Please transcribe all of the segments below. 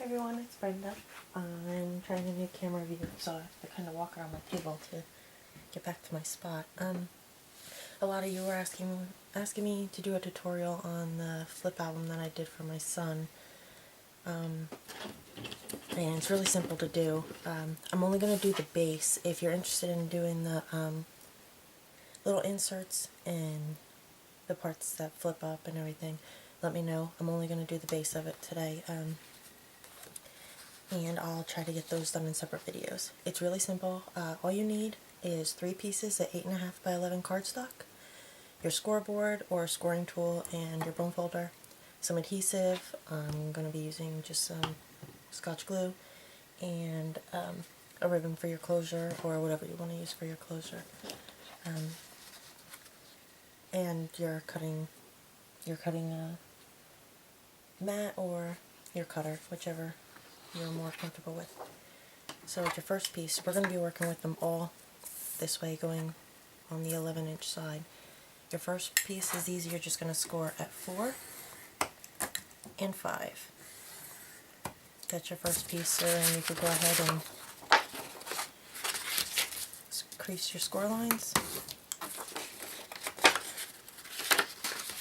Everyone, it's Brenda. I'm trying a new camera view, so I have to kind of walk around my table to get back to my spot. A lot of you were asking me to do a tutorial on the flip album that I did for my son. And it's really simple to do. I'm only going to do the base. If you're interested in doing the little inserts and the parts that flip up and everything, let me know. I'm only going to do the base of it today. And I'll try to get those done in separate videos. It's really simple. All you need is 3 pieces of 8.5 by 11 cardstock, your scoreboard or scoring tool, and your bone folder, some adhesive. I'm going to be using just some Scotch glue, and a ribbon for your closure, or whatever you want to use for your closure. And your cutting mat or your cutter, whichever you're more comfortable with. So with your first piece, we're going to be working with them all this way, going on the 11-inch side. Your first piece is easy. You're just going to score at 4 and 5. That's your first piece, sir, and you could go ahead and crease your score lines.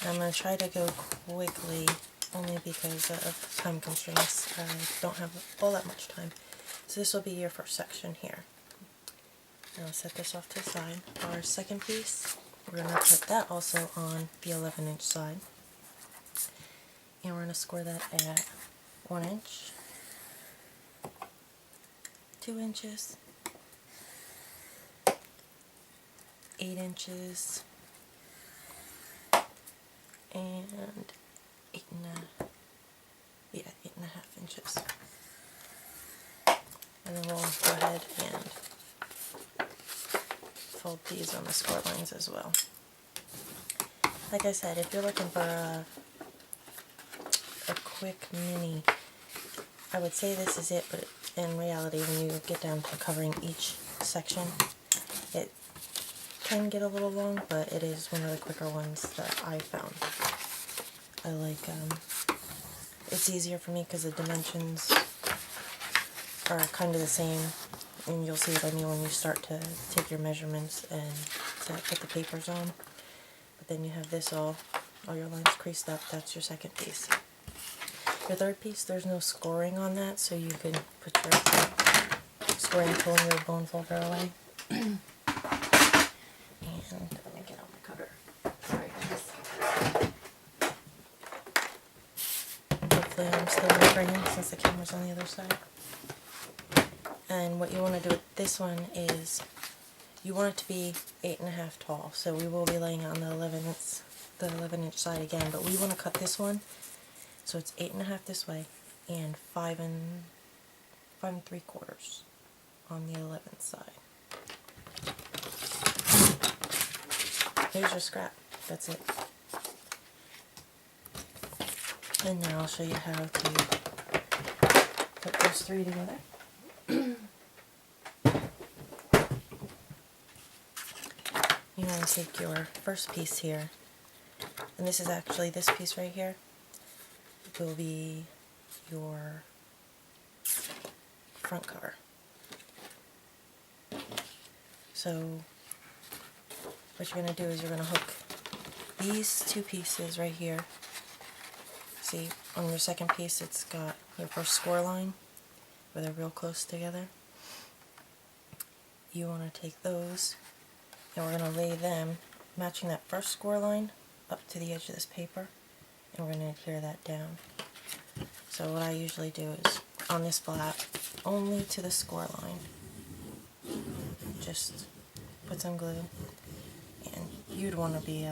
I'm going to try to go quickly, only because of time constraints. I don't have all that much time. So this will be your first section here. And I'll set this off to the side. Our second piece, we're going to put that also on the 11-inch side. And we're going to score that at 1 inch, 2 inches, 8 inches, and 8.5 inches. And then we'll go ahead and fold these on the score lines as well. Like I said, if you're looking for a quick mini, I would say this is it, but in reality, when you get down to covering each section, it can get a little long, but it is one of the quicker ones that I found. I like, it's easier for me because the dimensions are kind of the same, and you'll see what I mean when you start to take your measurements and to put the papers on. But then you have this all your lines creased up. That's your second piece. Your third piece, there's no scoring on that, so you can put your scoring tool and your bone folder away. And let me get out my cutter. Sorry guys. Hopefully I'm still recording since the camera's on the other side. And what you want to do with this one is you want it to be 8.5 tall. So we will be laying on the 11-inch side again, but we want to cut this one so it's 8.5 this way and 5 3/4 on the 11th side. Here's your scrap. That's it. And now I'll show you how to put those 3 together. You want to take your first piece here, and this is actually this piece right here. It will be your front cover. So what you're going to do is you're going to hook these 2 pieces right here. See, on your second piece it's got your first score line where they're real close together. You want to take those, and we're going to lay them matching that first score line up to the edge of this paper, and we're going to adhere that down. So what I usually do is on this flap, only to the score line, just put some glue, and you'd want to be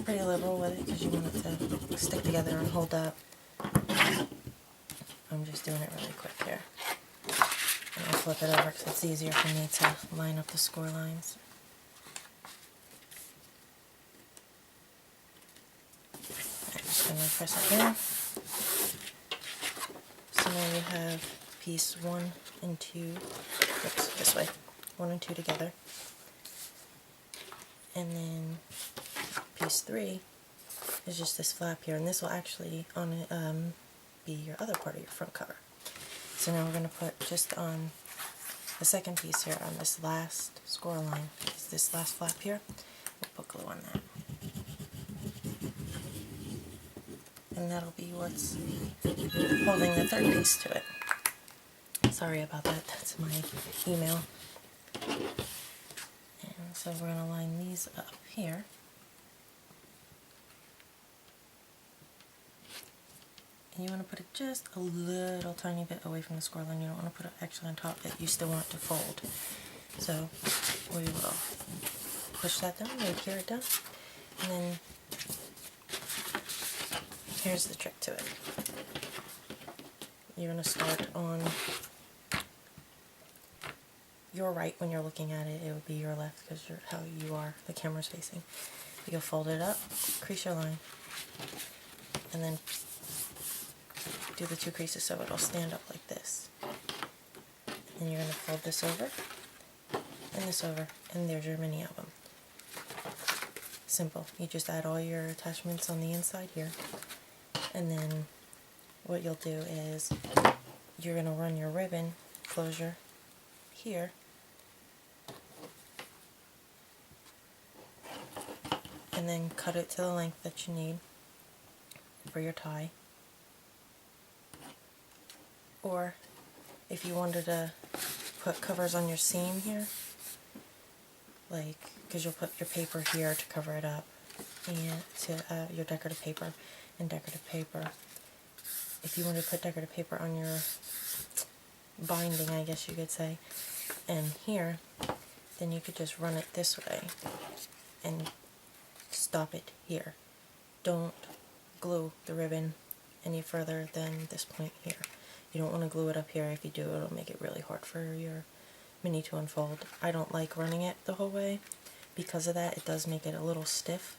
pretty liberal with it because you want it to stick together and hold up. I'm just doing it really quick here. And I'll flip it over because it's easier for me to line up the score lines. I'm just going to press it down. So now you have piece 1 and 2, oops, this way, 1 and 2 together. And then piece 3 is just this flap here, and this will actually, on be your other part of your front cover. So now we're going to put just on the second piece here, on this last score line, is this last flap here, we'll put glue on that. And that'll be what's holding the third piece to it. Sorry about that, that's my email. And so we're going to line these up here. And you want to put it just a little tiny bit away from the score line. You don't want to put it actually on top, but you still want it to fold. So we will push that down, adhere it down, and then here's the trick to it. You're going to start on your right when you're looking at it. It would be your left because you're how you are, the camera's facing. You'll fold it up, crease your line, and then do the 2 creases so it'll stand up like this. And you're going to fold this over, and this over, and there's your mini album. Simple. You just add all your attachments on the inside here, and then what you'll do is you're going to run your ribbon closure here, and then cut it to the length that you need for your tie. Or if you wanted to put covers on your seam here, like, because you'll put your paper here to cover it up, and to your decorative paper and decorative paper. If you wanted to put decorative paper on your binding, I guess you could say, and here, then you could just run it this way and stop it here. Don't glue the ribbon any further than this point here. You don't want to glue it up here. If you do, it'll make it really hard for your mini to unfold. I don't like running it the whole way. Because of that, it does make it a little stiff.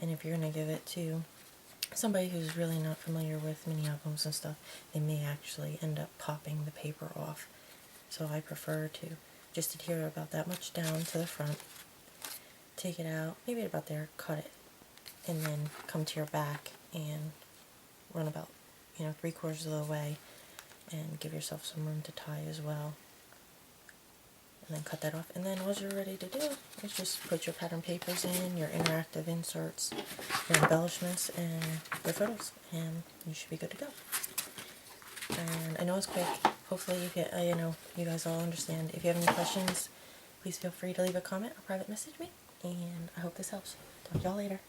And if you're going to give it to somebody who's really not familiar with mini albums and stuff, they may actually end up popping the paper off. So I prefer to just adhere about that much down to the front, take it out, maybe about there, cut it, and then come to your back and run about, 3/4 of the way, and give yourself some room to tie as well. And then cut that off, and then what you're ready to do is just put your pattern papers in, your interactive inserts, your embellishments, and your photos, and you should be good to go. And I know it's quick. Hopefully you guys all understand. If you have any questions, please feel free to leave a comment or private message me, and I hope this helps. Talk to y'all later.